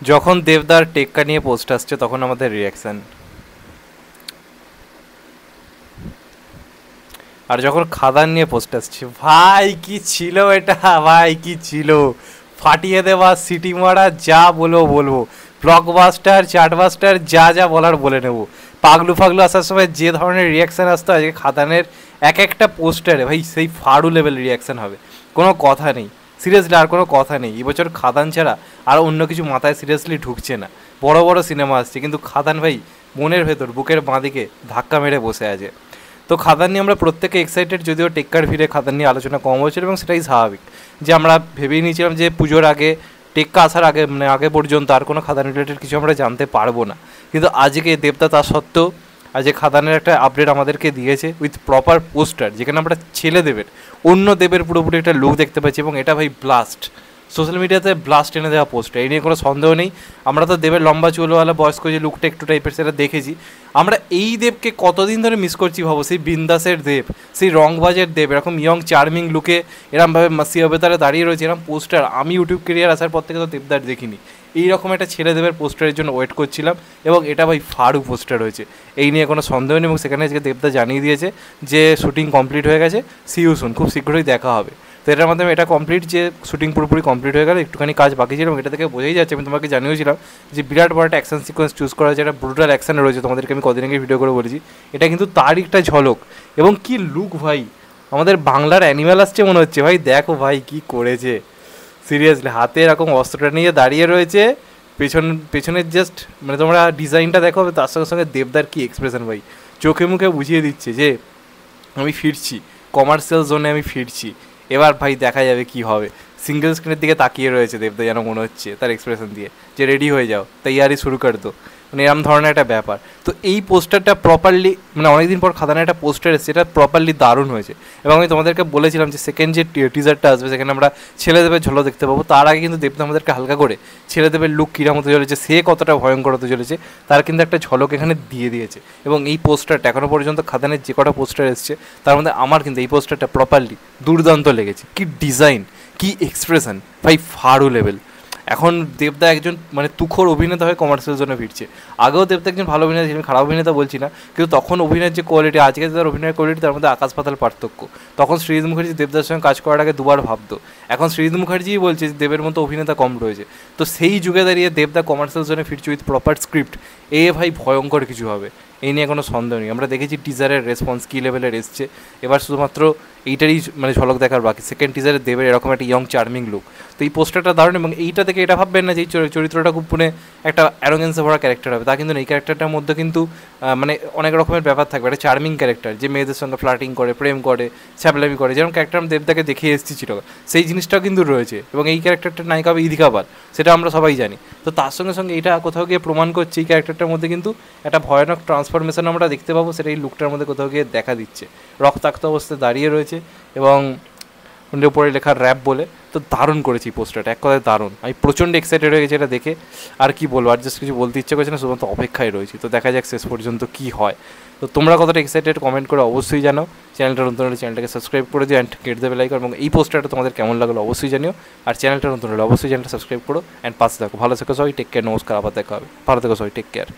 যখন দেবদার টেক্কা নিয়ে পোস্ট আসছে তখন আমাদের রিয়াকশান, আর যখন খাদান নিয়ে পোস্ট আসছে, ভাই কি ছিল এটা, ভাই কি ছিল, ফাটিয়ে দেওয়া, সিটি মারা, যা বলবো বলবো, ব্লকবাস্টার চার্টবাস্টার যা যা বলার বলে নেবো। পাগলু ফাগলু আসার সময় যে ধরনের রিয়াকশান আসতো, আজকে খাদানের এক একটা পোস্টারে ভাই সেই ফাড়ু লেভেল রিয়াকশান হবে, কোনো কথা নেই। সিরিয়াসলি আর কোনো কথা নেই, এবছর খাদান ছাড়া আর অন্য কিছু মাথায় সিরিয়াসলি ঢুকছে না। বড় বড় সিনেমা আসছে কিন্তু খাদান ভাই মনের ভেতর বুকের বাঁদিকে ধাক্কা মেরে বসে আছে। তো খাদান নিয়ে আমরা প্রত্যেকে এক্সাইটেড, যদিও টেক্কার ভিড়ে খাদান নিয়ে আলোচনা কম হয়েছিল এবং সেটাই স্বাভাবিক। যে আমরা ভেবেই নিয়েছিলাম যে পুজোর আগে, টেক্কা আসার আগে, মানে আগে পর্যন্ত আর কোনো খাদান রিলেটেড কিছু আমরা জানতে পারবো না। কিন্তু আজকে দেবদা তা সত্ত্বেও আজকে খাদানের একটা আপডেট আমাদেরকে দিয়েছে উইথ প্রপার পোস্টার, যেখানে আমরা ছেলে দেবের, অন্য দেবের পুরোপুরি একটা লুক দেখতে পাচ্ছি। এবং এটা ভাই ব্লাস্ট, সোশ্যাল মিডিয়াতে ব্লাস্ট এনে দেওয়া পোস্টার, এই নিয়ে কোনো সন্দেহ নেই। আমরা তো দেবের লম্বা চুলওয়ালা বয়স্ক যে লুকটা একটু টাইপের সেটা দেখেছি। আমরা এই দেবকে কতদিন ধরে মিস করছি ভাবো, সেই বিন্দাসের দেব, সেই রংবাজের দেব, এরকম ইয়ং চার্মিং লুকে এরমভাবে মাসি অবতারে দাঁড়িয়ে রয়েছে, এরকম পোস্টার আমি ইউটিউব কেরিয়ার আসার পর থেকে তো দেবদার দেখিনি। এইরকম একটা ছেলে দেবের পোস্টারের জন্য ওয়েট করছিলাম এবং এটা ভাই ফাড়ু পোস্টার হয়েছে, এই নিয়ে কোনো সন্দেহ নেই। এবং সেখানে আজকে দেবদা জানিয়ে দিয়েছে যে শ্যুটিং কমপ্লিট হয়ে গেছে, সি ইউ সুন, খুব শীঘ্রই দেখা হবে। তো এটার মাধ্যমে এটা কমপ্লিট যে শ্যুটিং পুরোপুরি কমপ্লিট হয়ে গেল, একটুখানি কাজ বাকি ছিল এবং এটা থেকে বোঝাই যাচ্ছে, আমি তোমাকে জানিয়েছিলাম যে বিরাট বড় একটা অ্যাকশন সিকোয়েন্স চুজ করা হয়েছে, একটা ব্রুটাল অ্যাকশন রয়েছে, তোমাদেরকে আমি কদিন আগে ভিডিও করে বলেছি। এটা কিন্তু তারই একটা ঝলক। এবং কি লুক ভাই, আমাদের বাংলার অ্যানিম্যাল আসছে মনে হচ্ছে। ভাই দেখো ভাই কি করেছে, সিরিয়াসলি হাতে এরকম অস্ত্রটা নিয়ে দাঁড়িয়ে রয়েছে, পেছনের জাস্ট মানে তোমরা ডিজাইনটা দেখো, তার সঙ্গে সঙ্গে দেবদার কি এক্সপ্রেশন ভাই, চোখে মুখে বুঝিয়ে দিচ্ছে যে আমি ফিরছি, কমার্শিয়াল জোনে আমি ফিরছি। এবার ভাই দেখা যাবে কি হবে। সিঙ্গেল স্ক্রিনের দিকে তাকিয়ে রয়েছে দেবদা, যেন মনে হচ্ছে তার এক্সপ্রেশন দিয়ে যে রেডি হয়ে যাও, তৈয়ারি শুরু করে দো, মানে এরম ধরনের একটা ব্যাপার। তো এই পোস্টারটা প্রপারলি, মানে অনেকদিন পর খাদানের একটা পোস্টার এসেছে, এটা প্রপারলি দারুণ হয়েছে। এবং আমি তোমাদেরকে বলেছিলাম যে সেকেন্ড যে টিজারটা আসবে সেখানে আমরা ছেলেদেবের ঝলক দেখতে পাবো। তার আগে কিন্তু দেবদা আমাদেরকে হালকা করে ছেলেদেবের লুক কীরকম হতে চলেছে, সে কতটা ভয়ঙ্কর হতে চলেছে, তার কিন্তু একটা ঝলক এখানে দিয়ে দিয়েছে। এবং এই পোস্টারটা এখনও পর্যন্ত খাদানের যে কটা পোস্টার এসছে তার মধ্যে আমার কিন্তু এই পোস্টারটা প্রপারলি দুর্দান্ত লেগেছে। কি ডিজাইন, কি এক্সপ্রেশন ভাই, ফাড়ু লেভেল। এখন দেবদা একজন মানে তুখোর অভিনেতা হয়ে কমার্শিয়াল জন্য ফিরছে। আগেও দেবদা একজন ভালো অভিনেতা ছিলেন, খারাপ অভিনেতা বলছি না, কিন্তু তখন অভিনয়ের যে কোয়ালিটি, আজকে তার অভিনয়ের কোয়ালিটি, তার মধ্যে আকাশ পাতাল পার্থক্য। তখন সৃজিত মুখার্জি দেবদার সঙ্গে কাজ করার আগে দুবার ভাবতো, এখন সৃজিত মুখার্জিই বলছে যে দেবের মতো অভিনেতা কম রয়েছে। তো সেই যুগে দাঁড়িয়ে দেবদা কমার্শিয়াল জন্য ফিরছে উইথ প্রপার স্ক্রিপ্ট, এ ভাই ভয়ঙ্কর কিছু হবে, এই নিয়ে কোনো সন্দেহ নেই। আমরা দেখেছি টিজারের রেসপন্স কী লেভেলের এসছে, এবার শুধুমাত্র এইটারই মানে ঝলক দেখার বাকি। সেকেন্ড টিজারে দেবের এরকম একটা ইয়ং চার্মিং লুক, তো এই পোস্টারটা দারুণ। এবং এইটা থেকে এটা ভাববেন না যে এই চরিত্রটা খুব মানে একটা অ্যারোগেন্সে ভরা ক্যারেক্টার হবে, তা কিন্তু এই ক্যারেক্টারটার মধ্যে কিন্তু মানে অনেক রকমের ব্যাপার থাকবে। একটা চার্মিং ক্যারেক্টার যে মেয়েদের সঙ্গে ফ্লার্টিং করে, প্রেম করে, ছ্যাবলামি করে, যেরকম ক্যারেক্টার আমি দেবদাকে দেখে এসেছিল, সেই জিনিসটাও কিন্তু রয়েছে। এবং এই ক্যারেক্টারটার নায়িকা হবে ইদিকা পাল, সেটা আমরা সবাই জানি। তো তার সঙ্গে সঙ্গে এটা কোথাও গিয়ে প্রমাণ করছে এই ক্যারেক্টারটার মধ্যে কিন্তু একটা ভয়ানক ট্রান্সফরমেশন আমরা দেখতে পাবো, সেটা এই লুকটার মধ্যে কোথাও গিয়ে দেখা দিচ্ছে। রক্তাক্ত অবস্থায় দাঁড়িয়ে রয়েছে এবং উপরে লেখা র্যাপ বলে। তো দারুণ করেছি পোস্টারটা, এক কথায় দারুণ। আমি প্রচণ্ড এক্সাইটেড হয়ে গেছি এটা দেখে, আর কি বলবো, আর জাস্ট কিছু বলতে ইচ্ছে করছে না, শুধুমাত্র অপেক্ষায় রয়েছি। তো দেখা যাক শেষ পর্যন্ত কী হয়। তো তোমরা কতটা এক্সাইটেড কমেন্ট করে অবশ্যই জানাও। চ্যানেলটা নতুন হলে চ্যানেলটাকে সাবস্ক্রাইব করে দিও অ্যান্ড কেটে দেবে লাইক। এবং এই পোস্টারটা তোমাদের কেমন লাগলো অবশ্যই জানিও। আর চ্যানেলটা নতুন হলে অবশ্যই চ্যানেলটা সাবস্ক্রাইব করো অ্যান্ড পাশে থাকো। ভালো থেকো সবাই, টেক কেয়ার, নমস্কার, আবার দেখা হবে। ভালো থেকো সবাই, টেক কেয়ার।